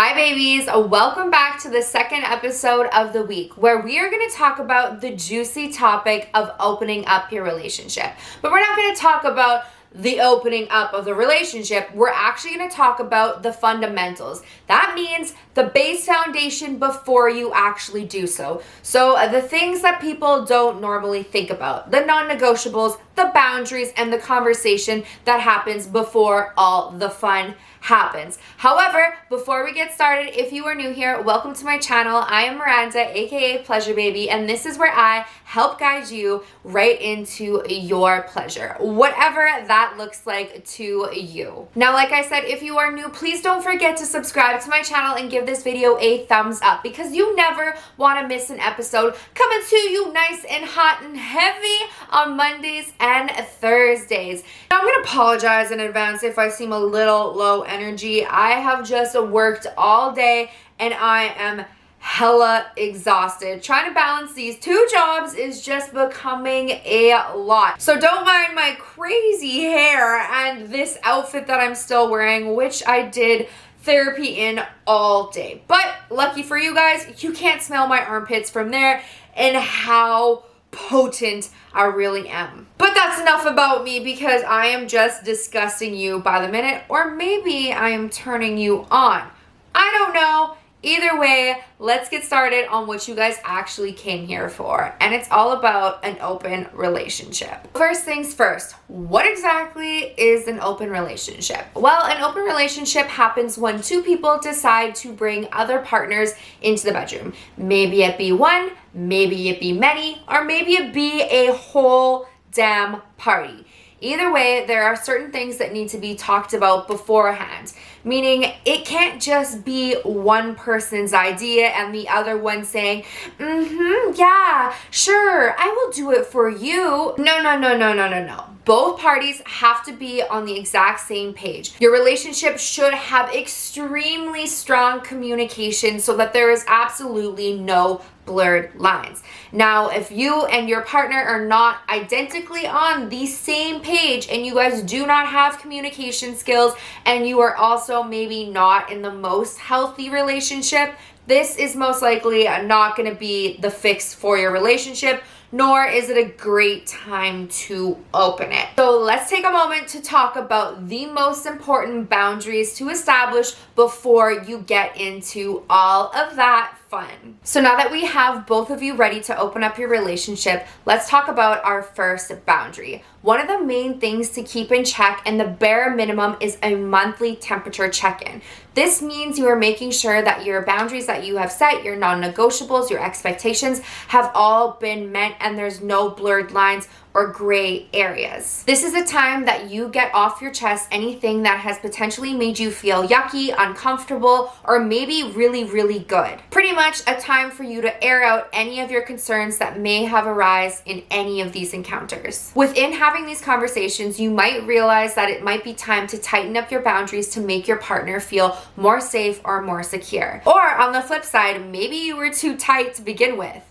Hi babies, welcome back to the second episode of the week where we are going to talk about the juicy topic of opening up your relationship. But we're not going to talk about the opening up of the relationship. We're actually going to talk about the fundamentals. That means the base foundation before you actually do so. So the things that people don't normally think about, the non-negotiables, the boundaries, and the conversation that happens before all the fun happens. However, before we get started, if you are new here, welcome to my channel. I am Miranda, aka Pleasure Baby, and this is where I help guide you right into your pleasure, whatever that looks like to you. Now, like I said, if you are new, please don't forget to subscribe to my channel and give this video a thumbs up because you never want to miss an episode coming to you nice and hot and heavy on Mondays and Thursdays. Now, I'm going to apologize in advance if I seem a little low energy. I have just worked all day and I am hella exhausted. Trying to balance these two jobs is just becoming a lot. So don't mind my crazy hair and this outfit that I'm still wearing, which I did therapy in all day. But lucky for you guys, you can't smell my armpits from there and how potent I really am. But that's enough about me because I am just disgusting you by the minute, or maybe I am turning you on. I don't know. Either way, let's get started on what you guys actually came here for. And it's all about an open relationship. First things first, what exactly is an open relationship? Well, an open relationship happens when two people decide to bring other partners into the bedroom. Maybe it be one, maybe it be many, or maybe it be a whole damn party. Either way, there are certain things that need to be talked about beforehand, meaning it can't just be one person's idea and the other one saying, yeah, sure, I will do it for you. No. Both parties have to be on the exact same page. Your relationship should have extremely strong communication so that there is absolutely no blurred lines. Now, if you and your partner are not identically on the same page and you guys do not have communication skills and you are also maybe not in the most healthy relationship, this is most likely not going to be the fix for your relationship, nor is it a great time to open it. So let's take a moment to talk about the most important boundaries to establish before you get into all of that fun. So now that we have both of you ready to open up your relationship, let's talk about our first boundary. One of the main things to keep in check and the bare minimum is a monthly temperature check-in. This means you are making sure that your boundaries that you have set, your non-negotiables, your expectations have all been met and there's no blurred lines or gray areas. This is a time that you get off your chest anything that has potentially made you feel yucky, uncomfortable, or maybe really, really good. Pretty much a time for you to air out any of your concerns that may have arisen in any of these encounters. Within having these conversations, you might realize that it might be time to tighten up your boundaries to make your partner feel more safe or more secure. Or on the flip side, maybe you were too tight to begin with.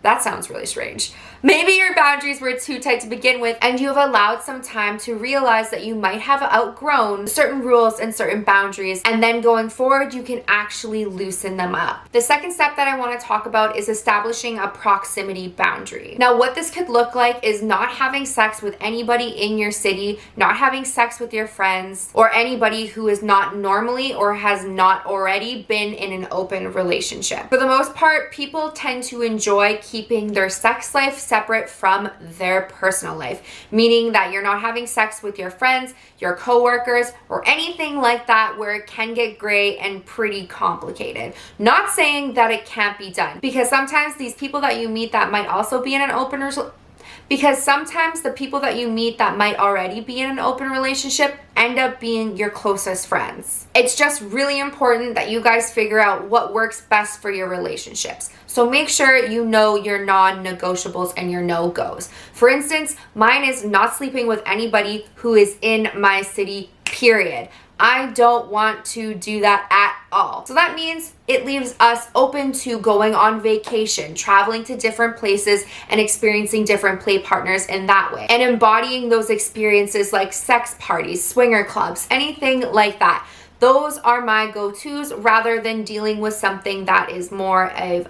That sounds really strange. Maybe your boundaries were too tight to begin with and you have allowed some time to realize that you might have outgrown certain rules and certain boundaries, and then going forward you can actually loosen them up. The second step that I want to talk about is establishing a proximity boundary. Now, what this could look like is not having sex with anybody in your city, not having sex with your friends, or anybody who is not normally or has not already been in an open relationship. For the most part, people tend to enjoy keeping their sex life separate from their personal life, meaning that you're not having sex with your friends, your coworkers, or anything like that where it can get gray and pretty complicated. Not saying that it can't be done, because sometimes these people that you meet that might also be in an open because sometimes the people that you meet that might already be in an open relationship end up being your closest friends. It's just really important that you guys figure out what works best for your relationships. So make sure you know your non-negotiables and your no-goes. For instance, mine is not sleeping with anybody who is in my city, period. I don't want to do that at all. So that means it leaves us open to going on vacation, traveling to different places and experiencing different play partners in that way, and embodying those experiences like sex parties, swinger clubs, anything like that. Those are my go-tos rather than dealing with something that is more of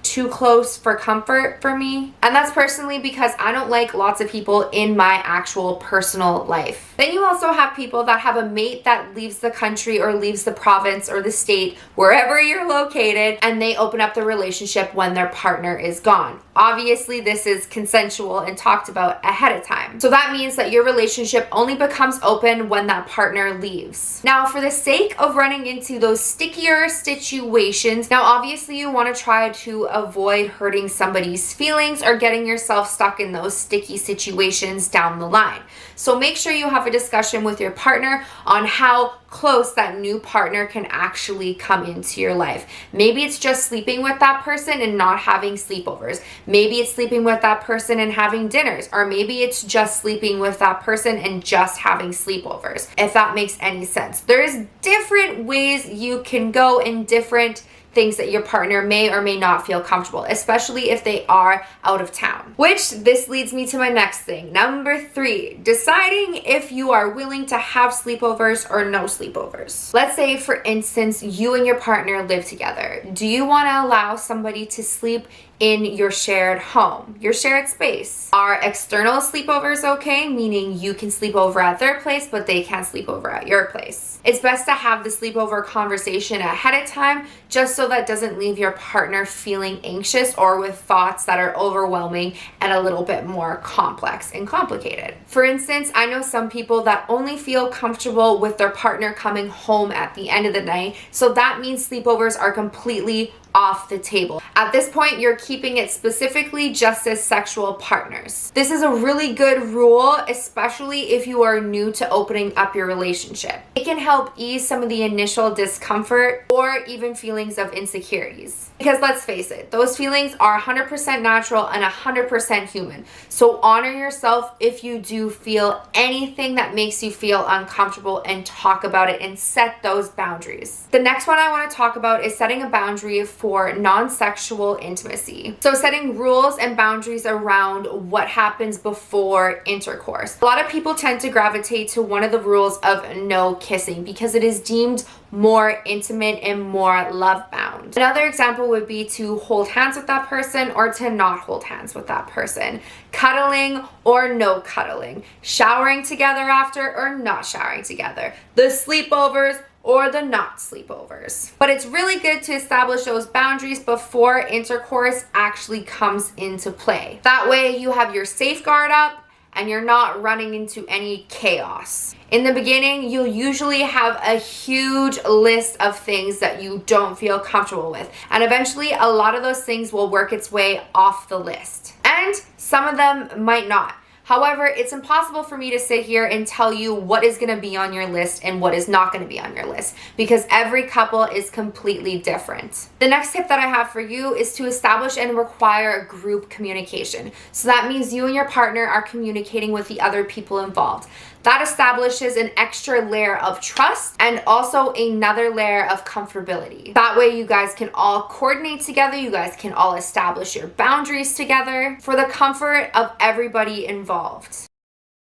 too close for comfort for me. And that's personally because I don't like lots of people in my actual personal life. Then you also have people that have a mate that leaves the country or leaves the province or the state, wherever you're located, and they open up the relationship when their partner is gone. Obviously, this is consensual and talked about ahead of time. So that means that your relationship only becomes open when that partner leaves. Now, for the sake of running into those stickier situations, now obviously you want to try to avoid hurting somebody's feelings or getting yourself stuck in those sticky situations down the line. So make sure you have a discussion with your partner on how close that new partner can actually come into your life. Maybe it's just sleeping with that person and not having sleepovers. Maybe it's sleeping with that person and having dinners, or maybe it's just sleeping with that person and just having sleepovers, if that makes any sense. There's different ways you can go in different things that your partner may or may not feel comfortable, especially if they are out of town. Which this leads me to my next thing. Number 3, deciding if you are willing to have sleepovers or no sleepovers. Let's say, for instance, you and your partner live together. Do you want to allow somebody to sleep in your shared home, your shared space? Are external sleepovers okay? Meaning you can sleep over at their place, but they can't sleep over at your place. It's best to have the sleepover conversation ahead of time, just so that doesn't leave your partner feeling anxious or with thoughts that are overwhelming and a little bit more complex and complicated. For instance, I know some people that only feel comfortable with their partner coming home at the end of the night, so that means sleepovers are completely off the table. At this point, you're keeping it specifically just as sexual partners. This is a really good rule, especially if you are new to opening up your relationship. It can help ease some of the initial discomfort or even feelings of insecurities. Because let's face it, those feelings are 100% natural and 100% human. So honor yourself if you do feel anything that makes you feel uncomfortable, and talk about it and set those boundaries. The next one I want to talk about is setting a boundary for non-sexual intimacy. So setting rules and boundaries around what happens before intercourse. A lot of people tend to gravitate to one of the rules of no kissing because it is deemed more intimate and more love-bound. Another example would be to hold hands with that person or to not hold hands with that person. Cuddling or no cuddling. Showering together after or not showering together. The sleepovers or the not sleepovers. But it's really good to establish those boundaries before intercourse actually comes into play. That way you have your safeguard up and you're not running into any chaos. In the beginning, you'll usually have a huge list of things that you don't feel comfortable with. And eventually, a lot of those things will work its way off the list. And some of them might not. However, it's impossible for me to sit here and tell you what is going to be on your list and what is not going to be on your list, because every couple is completely different. The next tip that I have for you is to establish and require group communication. So that means you and your partner are communicating with the other people involved. That establishes an extra layer of trust and also another layer of comfortability. That way you guys can all coordinate together, you guys can all establish your boundaries together for the comfort of everybody involved.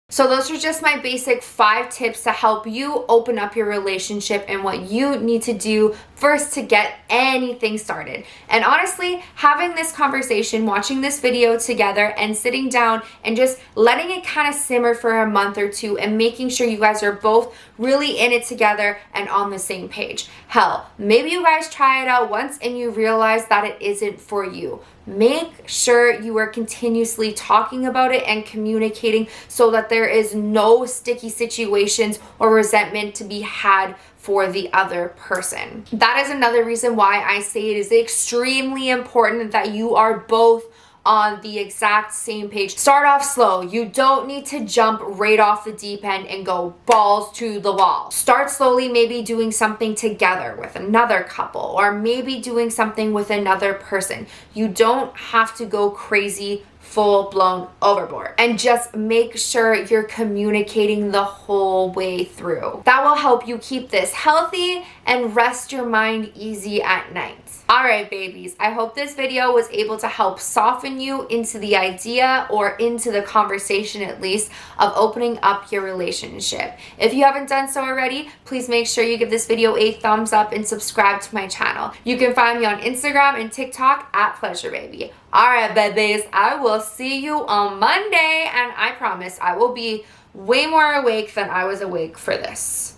So those are just my basic 5 tips to help you open up your relationship and what you need to do first to get anything started. And honestly, having this conversation, watching this video together and sitting down and just letting it kind of simmer for a month or 2 and making sure you guys are both really in it together and on the same page. Hell, maybe you guys try it out once and you realize that it isn't for you. Make sure you are continuously talking about it and communicating so that there is no sticky situations or resentment to be had for the other person. That is another reason why I say it is extremely important that you are both on the exact same page. Start off slow. You don't need to jump right off the deep end and go balls to the wall. Start slowly, maybe doing something together with another couple or maybe doing something with another person. You don't have to go crazy full blown overboard, and just make sure you're communicating the whole way through. That will help you keep this healthy and rest your mind easy at night. All right, babies, I hope this video was able to help soften you into the idea, or into the conversation at least, of opening up your relationship. If you haven't done so already, please make sure you give this video a thumbs up and subscribe to my channel. You can find me on Instagram and TikTok at PleasureBaby. All right, babies, I will see you on Monday, and I promise I will be way more awake than I was awake for this.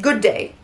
Good day.